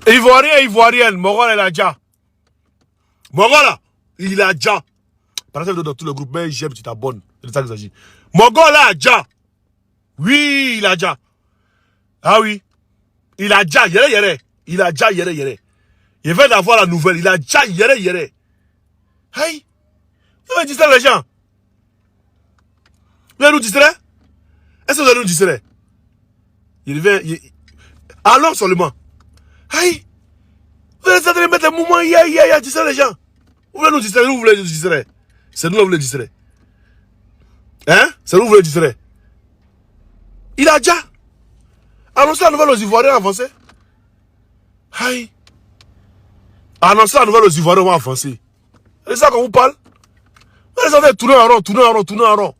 Ivoirien, Ivoirienne, Mogol, il a déjà. Mogol, là, il a déjà. Par exemple, dans tout le groupe, mais j'aime, tu t'abonnes. C'est de ça qu'il s'agit. Mogol, là, déjà. Oui, il a déjà. Ah oui. Il a déjà, yere. Il a déjà, yere. Il vient d'avoir la nouvelle. Il a déjà, yere. Hey. Vous allez distraire les gens. Vous allez nous distraire? Est-ce que vous allez nous distraire? Il vient. Allons seulement. Hey. Vous allez essayer de mettre les mouvements, distraire les gens. Vous voulez nous distraire? Nous, vous voulez nous distraire? C'est nous qui voulons distraire. Hein? C'est nous qui voulons distraire. Il a déjà annoncé la nouvelle aux Ivoiriens avancés. Aïe. Annoncé la nouvelle aux Ivoiriens vont avancer. C'est ça qu'on vous parle. Vous allez tourner en rond.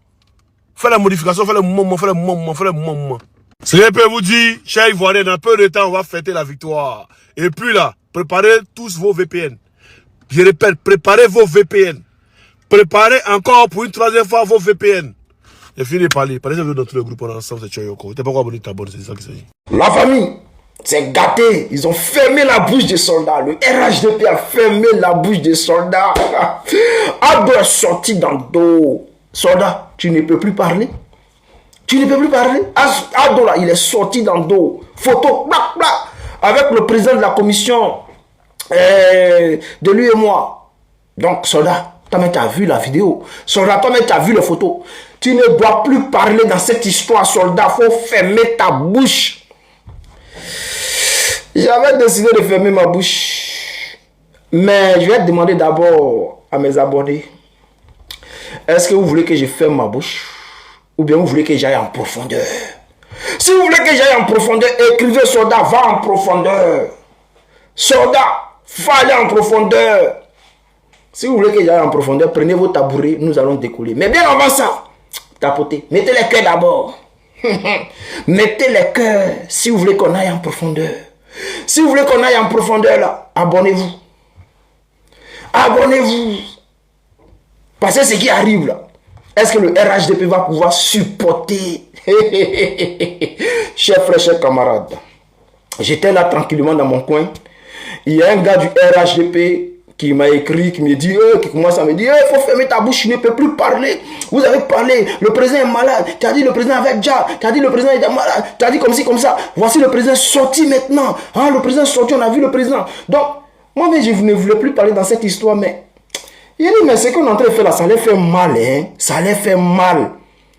Faites la modification, faites le mouvement. Ce que je peux vous dire, chers Ivoiriens, dans peu de temps, on va fêter la victoire. Et puis là, préparez tous vos VPN. Je répète, préparez vos VPN. Préparez encore pour une troisième fois vos VPN. J'ai fini de parler. Parlez dans tout le groupe, on est ensemble, c'est Choyoko. T'es pas encore abonné, t'abonnes, c'est ça qui s'agit. La famille, c'est gâté. Ils ont fermé la bouche des soldats. Le RHDP a fermé la bouche des soldats. Ado est sorti dans le dos. Soldat, tu ne peux plus parler. Ado là, il est sorti dans le dos. Photo, blac, blac, avec le président de la commission de lui et moi. Donc, soldat, toi-même, tu as vu la vidéo. Soldat, toi-même, tu as vu les photos. Tu ne dois plus parler dans cette histoire, soldat. Il faut fermer ta bouche. J'avais décidé de fermer ma bouche. Mais je vais demander d'abord à mes abonnés. Est-ce que vous voulez que je ferme ma bouche? Ou bien vous voulez que j'aille en profondeur? Si vous voulez que j'aille en profondeur, écrivez soldat, va en profondeur. Soldat, va aller en profondeur. Si vous voulez que j'aille en profondeur, prenez vos tabourets, nous allons décoller. Mais bien avant ça, tapotez. Mettez les cœurs d'abord. Mettez les cœurs si vous voulez qu'on aille en profondeur. Si vous voulez qu'on aille en profondeur, là, abonnez-vous. Abonnez-vous. Parce que ce qui arrive là, est-ce que le RHDP va pouvoir supporter? Chers frères, chers camarades, j'étais là tranquillement dans mon coin. Il y a un gars du RHDP qui m'a écrit, qui me dit, qui commence à me dire, il faut fermer ta bouche, tu ne peux plus parler. Vous avez parlé, le président est malade. Tu as dit le président avait déjà, tu as dit le président est malade, tu as dit comme ci, comme ça. Voici le président sorti maintenant. Hein, le président sorti, on a vu le président. Donc, moi, je ne voulais plus parler dans cette histoire, mais il dit, mais ce qu'on est en train de faire là, ça les fait mal, hein. Ça les fait mal.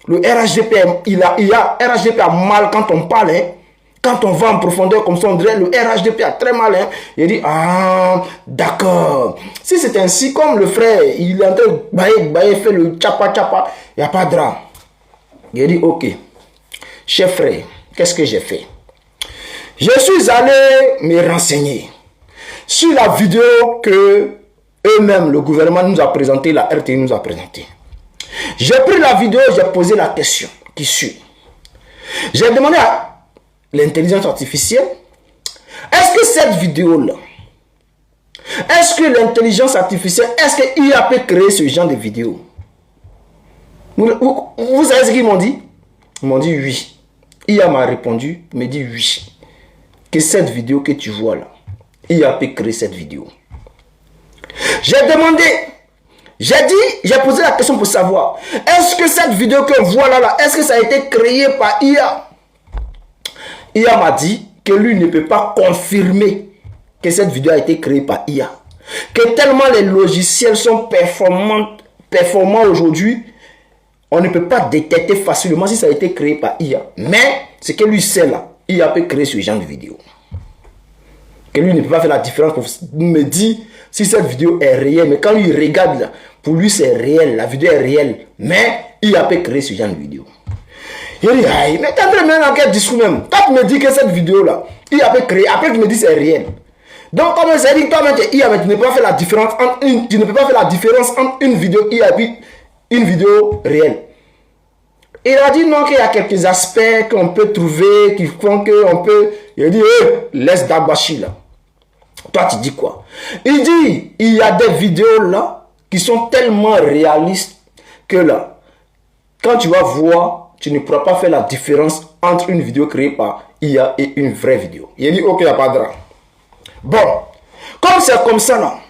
Le RHDP, RHDP a mal quand on parle, hein. Quand on va en profondeur comme ça, on dirait le RHDP a très mal, hein. Il dit, ah, d'accord. Si c'est ainsi, comme le frère, il est en train de bailler, fait le tchapa, il n'y a pas de drame. Il dit, ok, chef frère, qu'est-ce que j'ai fait? Je suis allé me renseigner sur la vidéo que eux-mêmes, le gouvernement nous a présenté, la RTI nous a présenté. J'ai pris la vidéo, j'ai posé la question qui suit. J'ai demandé à l'intelligence artificielle, est-ce que cette vidéo-là, est-ce que l'intelligence artificielle, est-ce que IA peut créer ce genre de vidéo? Vous savez ce qu'ils m'ont dit? Ils m'ont dit oui. IA m'a répondu, me dit oui. Que cette vidéo que tu vois là, IA peut créer cette vidéo. J'ai demandé, j'ai posé la question pour savoir, est-ce que cette vidéo que voilà là, est-ce que ça a été créé par IA? IA m'a dit que lui ne peut pas confirmer que cette vidéo a été créée par IA. Que tellement les logiciels sont performants aujourd'hui, on ne peut pas détecter facilement si ça a été créé par IA. Mais ce que lui sait là, IA peut créer ce genre de vidéo. Que lui ne peut pas faire la différence pour me dire si cette vidéo est réelle. Mais quand lui regarde là, pour lui c'est réel, la vidéo est réelle. Mais IA peut créer ce genre de vidéo. Il dit, aïe, mais t'as vraiment dans quel discours même? Toi tu me dis que cette vidéo là, IA peut créer, après tu me dis c'est réel. Donc comme ça dit, toi-même tu es IA, mais tu ne peux pas faire la différence entre une vidéo IA et une vidéo réelle. Il a dit non, qu'il y a quelques aspects qu'on peut trouver, qui font qu'on peut. Il a dit, laisse Dabashi là. Toi, tu dis quoi? Il dit, il y a des vidéos là qui sont tellement réalistes que là, quand tu vas voir, tu ne pourras pas faire la différence entre une vidéo créée par IA et une vraie vidéo. Il a dit, ok, il n'y a pas de drame. Bon, comme c'est comme ça là,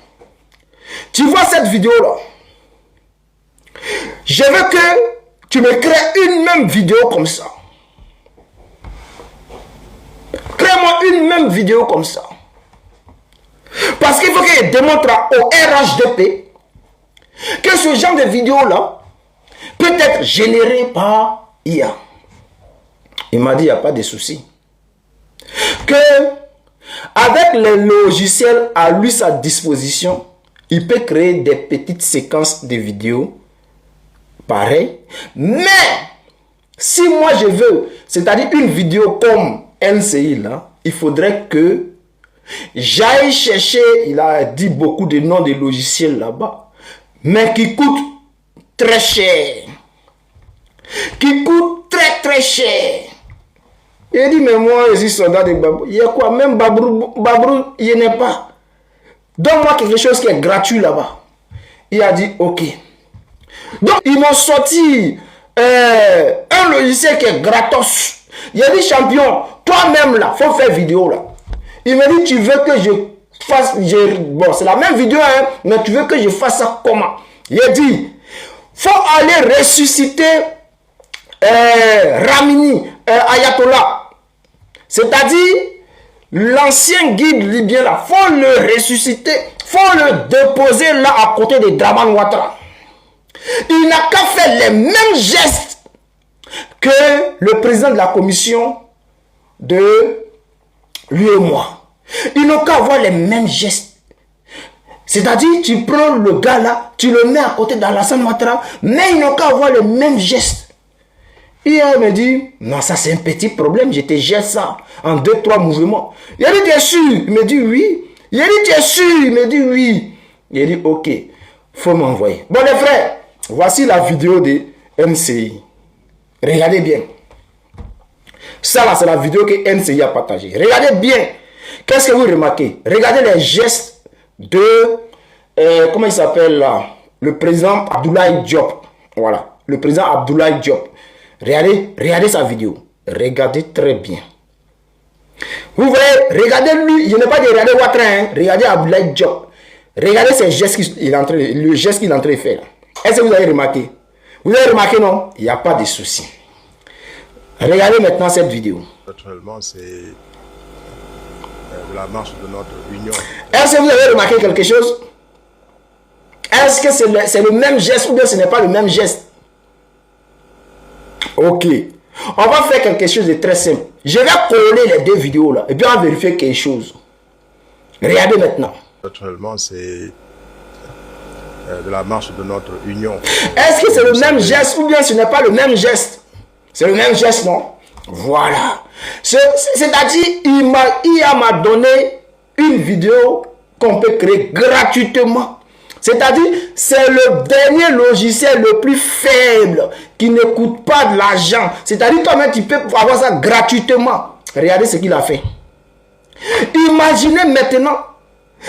tu vois cette vidéo là, je veux que tu me crées une même vidéo comme ça. Crée-moi une même vidéo comme ça. Parce qu'il faut que je démontre au RHDP que ce genre de vidéo là peut être généré par IA. Il m'a dit, il n'y a pas de souci. Que avec les logiciels à lui sa disposition, il peut créer des petites séquences de vidéos pareilles. Mais si moi je veux, c'est-à-dire une vidéo comme NCI là, il faudrait que j'aille chercher, il a dit beaucoup de noms de logiciels là-bas, mais qui coûtent très cher. Qui coûtent très très cher. Il dit, mais moi, je suis soldat de Babrou. Il y a quoi? Même Babrou, il n'y en a pas. Donne-moi quelque chose qui est gratuit là-bas. Il a dit, ok. Donc, ils m'ont sorti un logiciel qui est gratos. Il a dit, champion, toi-même là, il faut faire vidéo là. Il m'a dit, tu veux que je fasse... Bon, c'est la même vidéo, hein, mais tu veux que je fasse ça comment? Il a dit, faut aller ressusciter Ramini, Ayatollah. C'est-à-dire, l'ancien guide libyen là, faut le ressusciter, faut le déposer là à côté de Draman Ouattara. Il n'a qu'à faire les mêmes gestes que le président de la commission de lui et moi. Ils n'ont qu'à avoir les mêmes gestes. C'est-à-dire, tu prends le gars là, tu le mets à côté d'Alassane Ouattara, mais ils n'ont qu'à avoir les mêmes gestes. Il me dit, non, ça c'est un petit problème, je te gère ça en 2-3 mouvements. Il a dit, tu es sûr? Il me dit, oui. Il a dit, tu es sûr? Il me dit, oui. Il a dit, ok, faut m'envoyer. Bon les frères, voici la vidéo de NCI. Regardez bien. Ça là, c'est la vidéo que NCI a partagée. Regardez bien. Qu'est-ce que vous remarquez? Regardez les gestes de, comment il s'appelle là? Le président Abdoulaye Diop. Voilà, le président Abdoulaye Diop. Regardez sa vidéo. Regardez très bien. Vous voyez, regardez lui. Je n'ai pas dit regarder Ouattara, hein. Regardez Abdoulaye Diop. Regardez ces gestes le geste qu'il est en train de faire. Est-ce que vous avez remarqué? Vous avez remarqué, non? Il n'y a pas de souci. Regardez maintenant cette vidéo. Naturellement, c'est la marche de notre union. Est-ce que vous avez remarqué quelque chose? Est-ce que c'est le même geste ou bien ce n'est pas le même geste? Ok. On va faire quelque chose de très simple. Je vais coller les deux vidéos là et puis on va vérifier quelque chose. Regardez maintenant. Naturellement, c'est de la marche de notre union. Est-ce que c'est le même geste ou bien ce n'est pas le même geste? C'est le même geste, non? Voilà. C'est-à-dire, il m'a donné une vidéo qu'on peut créer gratuitement. C'est-à-dire, c'est le dernier logiciel le plus faible qui ne coûte pas de l'argent. C'est-à-dire, toi-même, tu peux avoir ça gratuitement. Regardez ce qu'il a fait. Imaginez maintenant,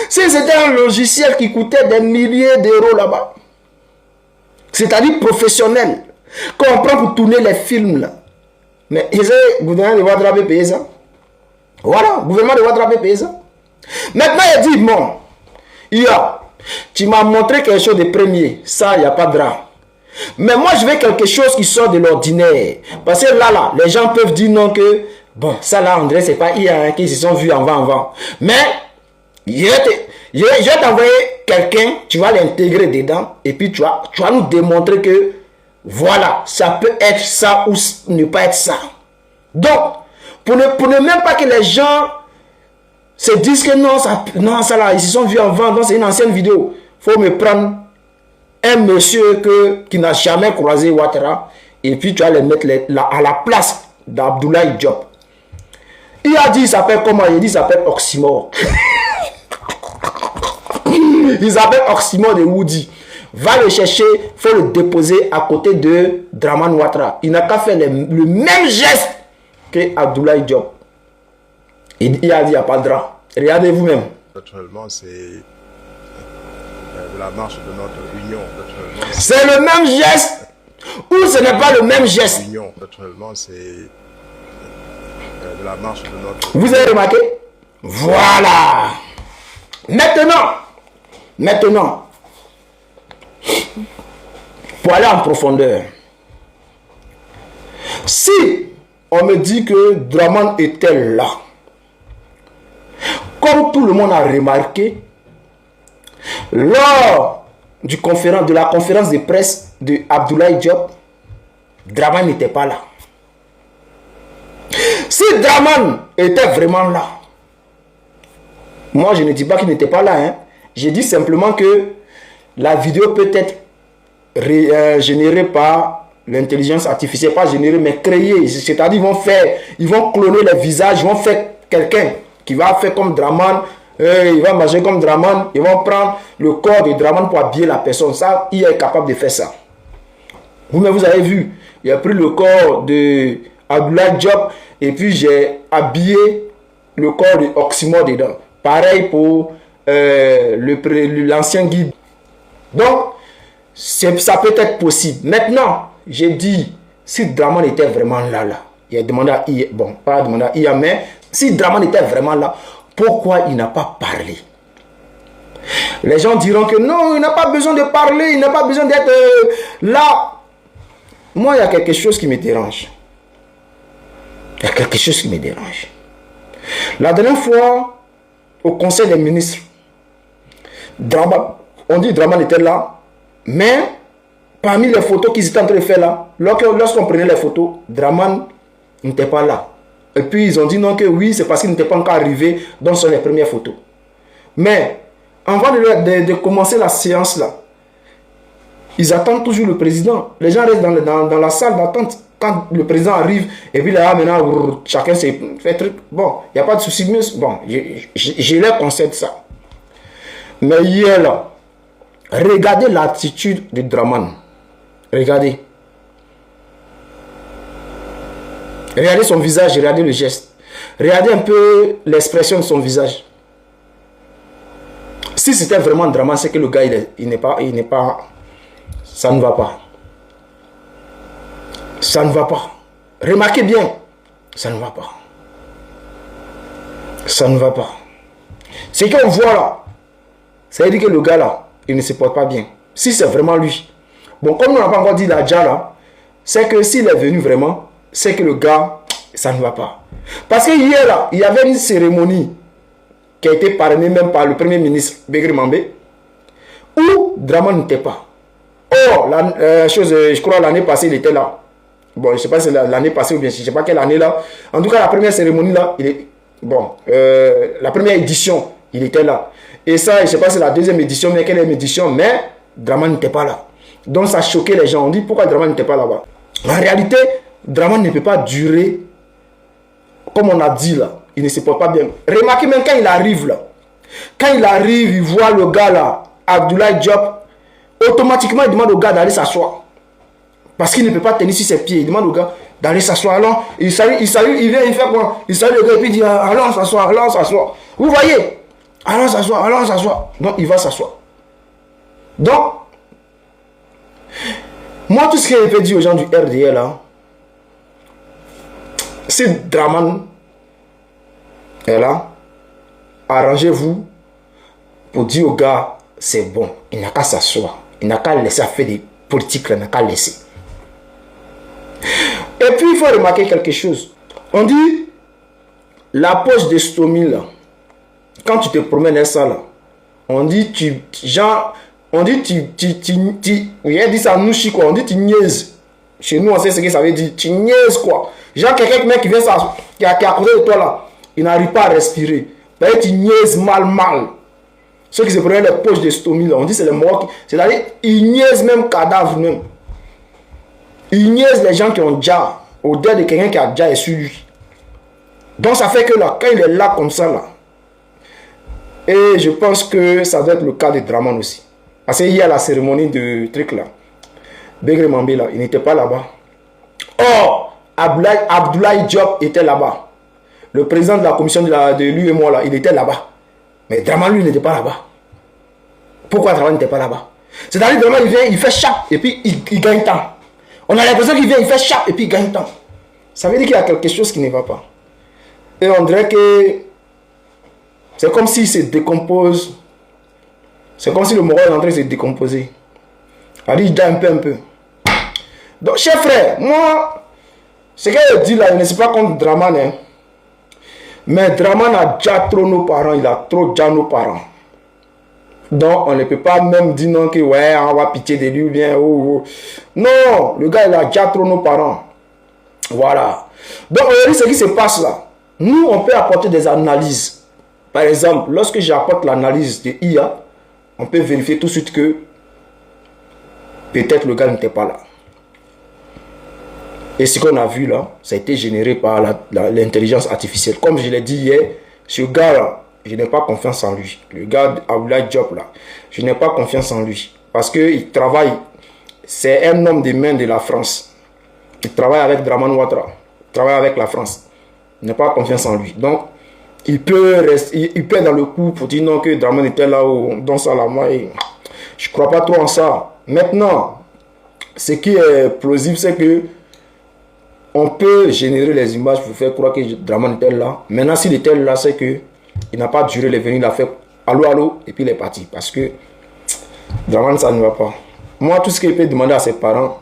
si c'était un logiciel qui coûtait des milliers d'euros là-bas, c'est-à-dire professionnel, qu'on prend pour tourner les films là. Mais le gouvernement de Ouattara peut payer ça. Voilà, le gouvernement de Ouattara peut payer ça. Maintenant, il dit, bon, tu m'as montré quelque chose de premier. Ça, il n'y a pas de drame. Mais moi, je veux quelque chose qui sort de l'ordinaire. Parce que là, les gens peuvent dire non que, bon, ça là, André, c'est pas IA qui se sont vus avant. Mais, je vais t'envoyer quelqu'un, tu vas l'intégrer dedans, et puis tu vas nous démontrer que, voilà, ça peut être ça ou ne pas être ça. Donc, pour ne même pas que les gens se disent que non, ça là, ils se sont vus avant, donc c'est une ancienne vidéo. Il faut me prendre un monsieur qui n'a jamais croisé Ouattara, et puis tu vas le mettre à la place d'Abdoulaye Diop. Il a dit, il s'appelle comment? Il dit, il s'appelle Oxymore. Il s'appelle Oxymore de Woody. Va le chercher, il faut le déposer à côté de Draman Ouattara. Il n'a qu'à faire le même geste que Abdoulaye Diop. Il a dit, il n'y a pas de drap. Regardez vous-même. Naturellement, c'est de la marche de notre union. C'est le même geste ou ce n'est pas le même geste? Naturellement, c'est de la marche de notre... Vous avez remarqué? Voilà. Maintenant, pour aller en profondeur, si on me dit que Draman était là, comme tout le monde a remarqué, lors de la conférence de presse de Abdoulaye Diop, Draman n'était pas là. Si Draman était vraiment là, moi je ne dis pas qu'il n'était pas là, hein. Je dis simplement que la vidéo peut être générée par l'intelligence artificielle, pas générée mais créée. C'est-à-dire ils vont cloner les visages, ils vont faire quelqu'un qui va faire comme Draman, il va manger comme Draman, ils vont prendre le corps de Draman pour habiller la personne. Ça, il est capable de faire ça. Vous avez vu, il a pris le corps de Abdoulaye Diop et puis j'ai habillé le corps de Oxymore dedans. Pareil pour l'ancien guide. Donc, ça peut être possible. Maintenant, j'ai dit, si Draman était vraiment là, il a demandé à IA, bon, pas demandé à IA, mais si Draman était vraiment là, pourquoi il n'a pas parlé? Les gens diront que non, il n'a pas besoin de parler, il n'a pas besoin d'être là. Moi, il y a quelque chose qui me dérange. Il y a quelque chose qui me dérange. La dernière fois, au Conseil des ministres, on dit Draman était là, mais parmi les photos qu'ils étaient en train de faire là, lorsqu'on prenait les photos, Draman n'était pas là. Et puis ils ont dit non, que oui, c'est parce qu'il n'était pas encore arrivé dans les premières photos. Mais avant de commencer la séance là, ils attendent toujours le président. Les gens restent dans la salle d'attente. Quand le président arrive, et puis là, maintenant, chacun s'est fait truc. Bon, il n'y a pas de souci. Bon, je leur concède ça. Mais hier, là, regardez l'attitude de Draman. Regardez. Regardez son visage, regardez le geste. Regardez un peu l'expression de son visage. Si c'était vraiment Draman, c'est que le gars, il n'est pas... Ça ne va pas. Ça ne va pas. Remarquez bien. Ça ne va pas. Ça ne va pas. Ce qu'on voit là, ça veut dire que le gars là, il ne se porte pas bien. Si c'est vraiment lui. Bon, comme on n'a pas encore dit là, déjà là, c'est que s'il est venu vraiment, c'est que le gars, ça ne va pas. Parce que hier là, il y avait une cérémonie qui a été parrainée même par le premier ministre Begri Mambé, où Draman n'était pas. Or, je crois l'année passée, il était là. Bon, je ne sais pas si c'est l'année passée ou bien je ne sais pas quelle année là. En tout cas, la première cérémonie là, la première édition, il était là. Et ça, je ne sais pas si c'est la deuxième édition, mais quelle édition, mais Draman n'était pas là. Donc ça choquait les gens. On dit pourquoi Draman n'était pas là-bas. En réalité, Draman ne peut pas durer, comme on a dit là. Il ne se porte pas bien. Remarquez même quand il arrive là. Quand il arrive, il voit le gars là, Abdoulaye Diop. Automatiquement, il demande au gars d'aller s'asseoir. Parce qu'il ne peut pas tenir sur ses pieds. Il demande au gars d'aller s'asseoir. Alors, il salue, il vient, il fait quoi? Il salue le gars et puis il dit, allons s'asseoir, allons s'asseoir. Vous voyez? Allons s'asseoir, allons s'asseoir. Donc, il va s'asseoir. Donc, moi, tout ce que je peux dire aux gens du RDL, là, si Draman est là, arrangez-vous pour dire au gars, c'est bon, il n'a qu'à s'asseoir. Il n'a qu'à laisser faire des politiques, il n'a qu'à laisser. Et puis, il faut remarquer quelque chose. On dit, la poche de stomie, là, quand tu te promènes dans ça, là, on dit, il dit ça nous quoi, on dit tu niaises. Chez nous, on sait ce que ça veut dire, tu niaises quoi. Genre, quelqu'un qui vient ça, qui est à côté de toi, là, il n'arrive pas à respirer. Tu niaises mal. Ceux qui se prennent les poches de stomie, là, on dit c'est les morts. C'est-à-dire, ils niaisent même cadavre même. Ils niaisent les gens qui ont déjà, au-delà de quelqu'un qui a déjà sur lui. Donc ça fait que là, quand il est là comme ça, là, et je pense que ça doit être le cas de Draman aussi. Parce qu'il y a la cérémonie de truc là. Begri Mambé là, il n'était pas là-bas. Or, Abdoulaye Diop était là-bas. Le président de la commission de l'UEMOA là, il était là-bas. Mais Draman, lui, il n'était pas là-bas. Pourquoi Draman n'était pas là-bas? C'est-à-dire que Draman, il vient, il fait chape et puis il gagne temps. On a l'impression qu'il vient, il fait chape et puis il gagne temps. Ça veut dire qu'il y a quelque chose qui ne va pas. Et on dirait que C'est comme s'il se décompose. C'est comme si le moral est en train de se décomposer. Ali, je dis un peu. Donc, cher frère, moi, ce qu'elle dit là, je ne suis pas contre Draman. Hein. Mais Draman a déjà trop nos parents. Il a trop déjà nos parents. Donc, on ne peut pas même dire non que ouais, on va pitié de lui ou bien. Oh, oh. Non, le gars, il a déjà trop nos parents. Voilà. Donc, regardez ce qui se passe là. Nous, on peut apporter des analyses. Par exemple, lorsque j'apporte l'analyse de IA, on peut vérifier tout de suite que peut-être le gars n'était pas là. Et ce qu'on a vu là, ça a été généré par l'intelligence artificielle. Comme je l'ai dit hier, ce gars-là, je n'ai pas confiance en lui. Le gars Abdoulaye Diop là, je n'ai pas confiance en lui. Parce qu'il travaille, c'est un homme des mains de la France. Il travaille avec Draman Ouattara, il travaille avec la France. Je n'ai pas confiance en lui. Donc, il peut rester, il peut être dans le coup pour dire non que Draman était là ou dans ça là. Moi, je ne crois pas trop en ça. Maintenant, ce qui est plausible, c'est que on peut générer les images pour faire croire que Draman était là. Maintenant, s'il était là, c'est que il n'a pas duré, il est venu, il a fait allô, allô, et puis il est parti. Parce que Draman, ça ne va pas. Moi, tout ce qu'il peut demander à ses parents,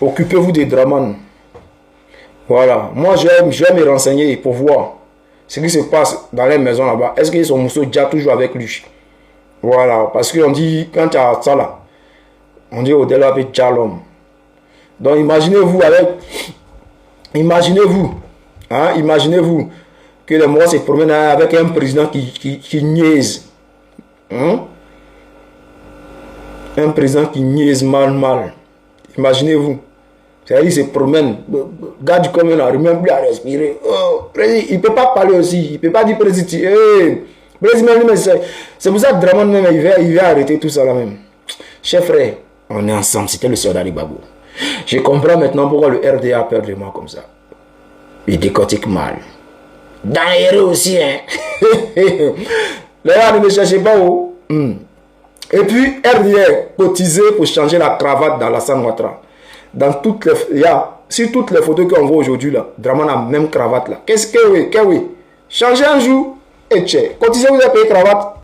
occupez-vous de Draman. Voilà. Moi, je vais me renseigner pour voir ce qui se passe dans les maisons là-bas. Est-ce que son mousseau déjà toujours avec lui? Voilà. Parce qu'on dit, quand tu as ça là, on dit au-delà avec l'homme. Donc, imaginez-vous avec. Imaginez-vous, hein, imaginez-vous que les morts se promènent avec un président qui niaise. Hein? Un président qui niaise mal. Imaginez-vous. C'est-à-dire qu'il se promène. Garde comme il n'arrive même plus à respirer. Oh, il ne peut pas parler aussi. Il ne peut pas dire président. Hey, président, c'est pour ça que Draman même, il va arrêter tout ça là même. Chers frères, on est ensemble. C'était le sœur d'Ali Babou. Je comprends maintenant pourquoi le RDA a peur de moi comme ça. Il décortique mal. Dans les rues aussi, hein. Les gars, ne me cherchez pas où. Et puis, RDA cotisé pour changer la cravate dans la Ouattara. Dans toutes les... sur toutes les photos qu'on voit aujourd'hui, là, Draman a la même cravate là. Qu'est-ce que oui? Changez un jour et tchè. Cotisé, vous avez payé cravate.